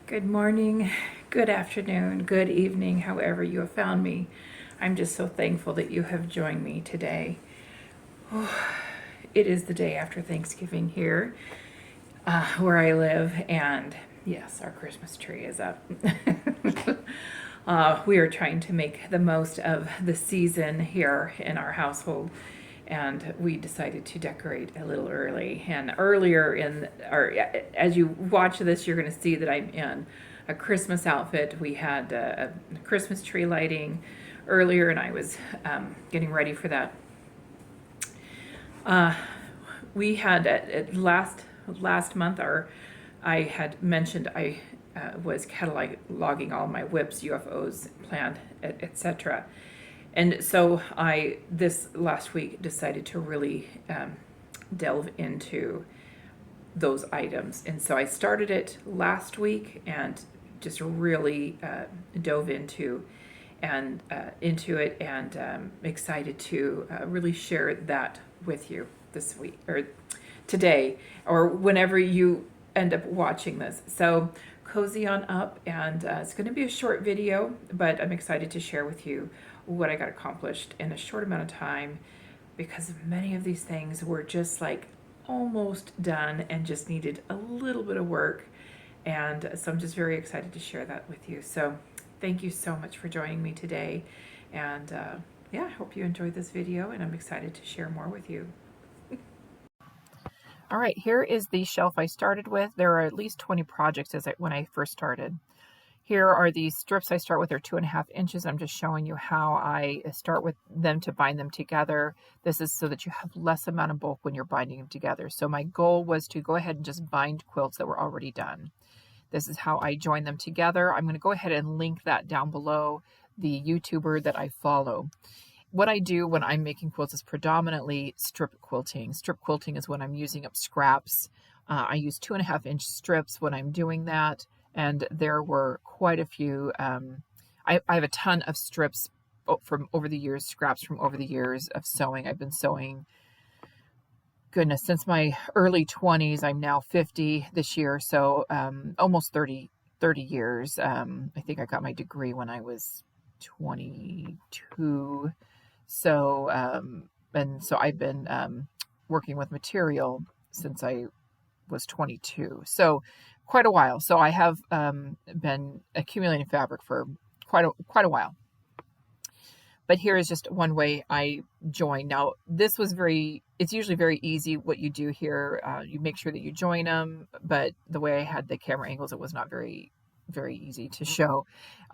Good morning, good afternoon, good evening, however you have found me. I'm just so thankful that you have joined me today. It is the day after Thanksgiving here, where I live, and yes, our Christmas tree is up. We are trying to make the most of the season here in our household, and we decided to decorate a little early. And earlier as you watch this, you're going to see that I'm in a Christmas outfit. We had a Christmas tree lighting earlier, and I was getting ready for that. We had last month, I had mentioned I was cataloging all my whips, UFOs, planned, etc. And so I this last week decided to really delve into those items, and so I started it last week and just really dove into it, and excited to really share that with you this week or today or whenever you end up watching this. So cozy on up, and it's going to be a short video, but I'm excited to share with you what I got accomplished in a short amount of time, because many of these things were just like almost done and just needed a little bit of work. And so I'm just very excited to share that with you. So thank you so much for joining me today. And yeah, I hope you enjoyed this video, and I'm excited to share more with you. All right, here is the shelf I started with. There are at least 20 projects when I first started. Here are these strips I start with. They're 2.5 inches. I'm just showing you how I start with them to bind them together. This is so that you have less amount of bulk when you're binding them together. So my goal was to go ahead and just bind quilts that were already done. This is how I join them together. I'm going to go ahead and link that down below, the YouTuber that I follow. What I do when I'm making quilts is predominantly strip quilting. Strip quilting is when I'm using up scraps. I use 2.5-inch strips when I'm doing that, and there were quite a few. I have a ton of strips from over the years, scraps from over the years of sewing. I've been sewing, goodness, since my early 20s. I'm now 50 this year, so almost 30 years. I think I got my degree when I was 22. So, and so I've been working with material since I was 22. So quite a while. So I have been accumulating fabric for quite a while. But here is just one way I join. Now, this was it's usually very easy what you do here. You make sure that you join them, but the way I had the camera angles, it was not very easy to show.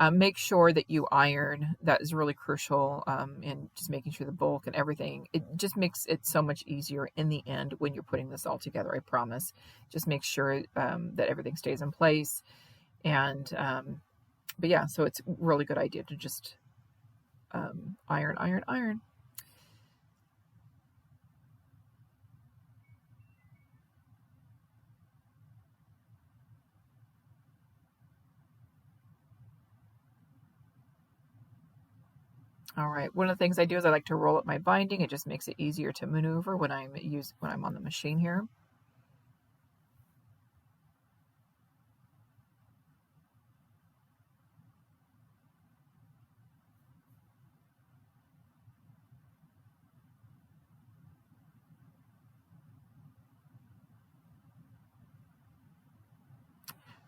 Make sure that you iron. That is really crucial in just making sure the bulk and everything. It just makes it so much easier in the end when you're putting this all together, I promise. Just make sure that everything stays in place. And, but yeah, so it's a really good idea to just iron. All right. One of the things I do is I like to roll up my binding. It just makes it easier to maneuver when I'm on the machine here.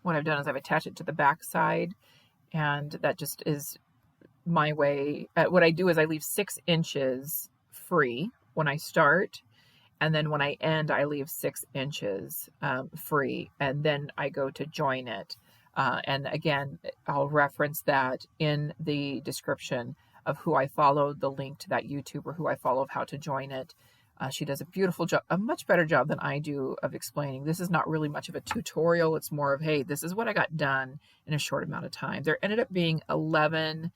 What I've done is I've attached it to the back side, and that just is my way. What I do is I leave 6 inches free when I start, and then when I end, I leave 6 inches free, and then I go to join it. And again, I'll reference that in the description of who I follow, the link to that YouTuber who I follow of how to join it. She does a beautiful job, a much better job than I do of explaining. This is not really much of a tutorial. It's more of, hey, this is what I got done in a short amount of time. There ended up being 11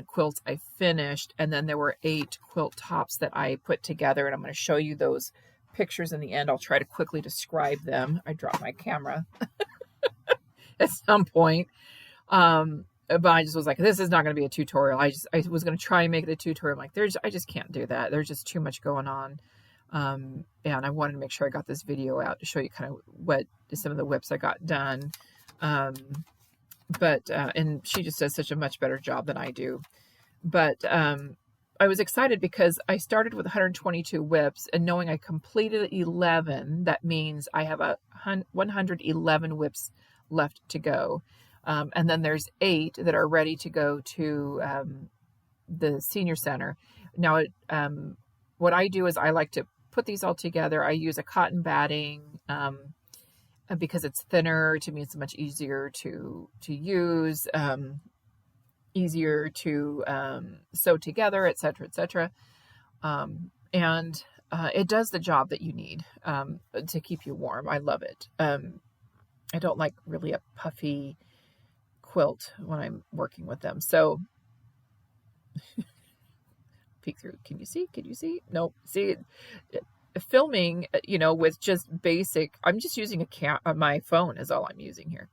quilts I finished, and then there were 8 quilt tops that I put together, and I'm going to show you those pictures in the end. I'll try to quickly describe them. I dropped my camera at some point. But I just was like, this is not going to be a tutorial. I was going to try and make it a tutorial. I'm like, I just can't do that. There's just too much going on. And I wanted to make sure I got this video out to show you kind of what some of the whips I got done. And she just does such a much better job than I do. But I was excited because I started with 122 whips, and knowing I completed 11, that means I have 111 whips left to go. And then there's 8 that are ready to go to the senior center. Now, what I do is I like to put these all together. I use a cotton batting because it's thinner. To me, it's much easier to use, easier to sew together, etc., etc. And it does the job that you need to keep you warm. I love it. I don't like really a puffy quilt when I'm working with them. So peek through. Can you see? Can you see? No. See, filming, with just basic. I'm just using my phone is all I'm using here.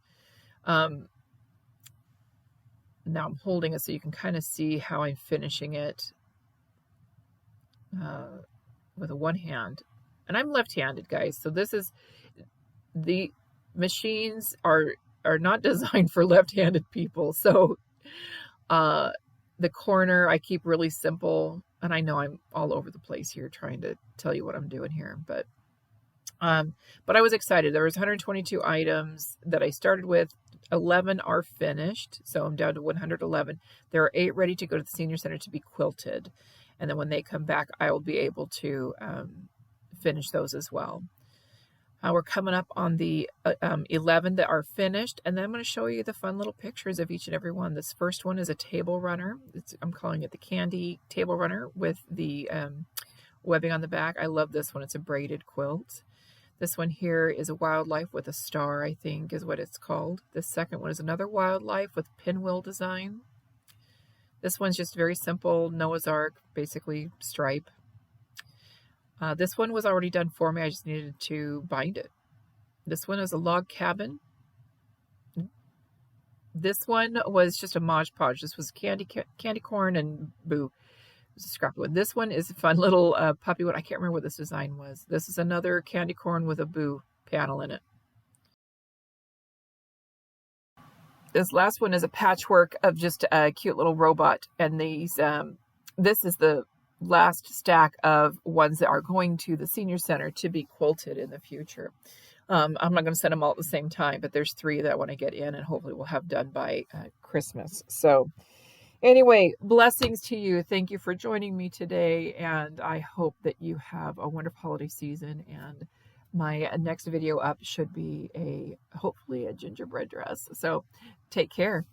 Now I'm holding it so you can kind of see how I'm finishing it with one hand. And I'm left-handed, guys. So the machines are not designed for left-handed people. So the corner I keep really simple. And I know I'm all over the place here trying to tell you what I'm doing here. But I was excited. There was 122 items that I started with. 11 are finished, so I'm down to 111. There are 8 ready to go to the senior center to be quilted, and then when they come back, I will be able to finish those as well. We're coming up on the 11 that are finished, and then I'm going to show you the fun little pictures of each and every one. This first one is a table runner. I'm calling it the candy table runner with the webbing on the back. I love this one. It's a braided quilt. This one here is a wildlife with a star, I think is what it's called. This second one is another wildlife with pinwheel design. This one's just very simple, Noah's Ark, basically stripe. This one was already done for me. I just needed to bind it. This one is a log cabin. This one was just a Mod Podge. This was candy corn and boo. It was a scrappy one. This one is a fun little puppy one. I can't remember what this design was. This is another candy corn with a boo panel in it. This last one is a patchwork of just a cute little robot. And these, this is the last stack of ones that are going to the senior center to be quilted in the future. I'm not going to send them all at the same time, but there's 3 that I want to get in, and hopefully we'll have done by Christmas. So anyway, blessings to you. Thank you for joining me today, and I hope that you have a wonderful holiday season. And my next video up should be hopefully a gingerbread dress. So take care.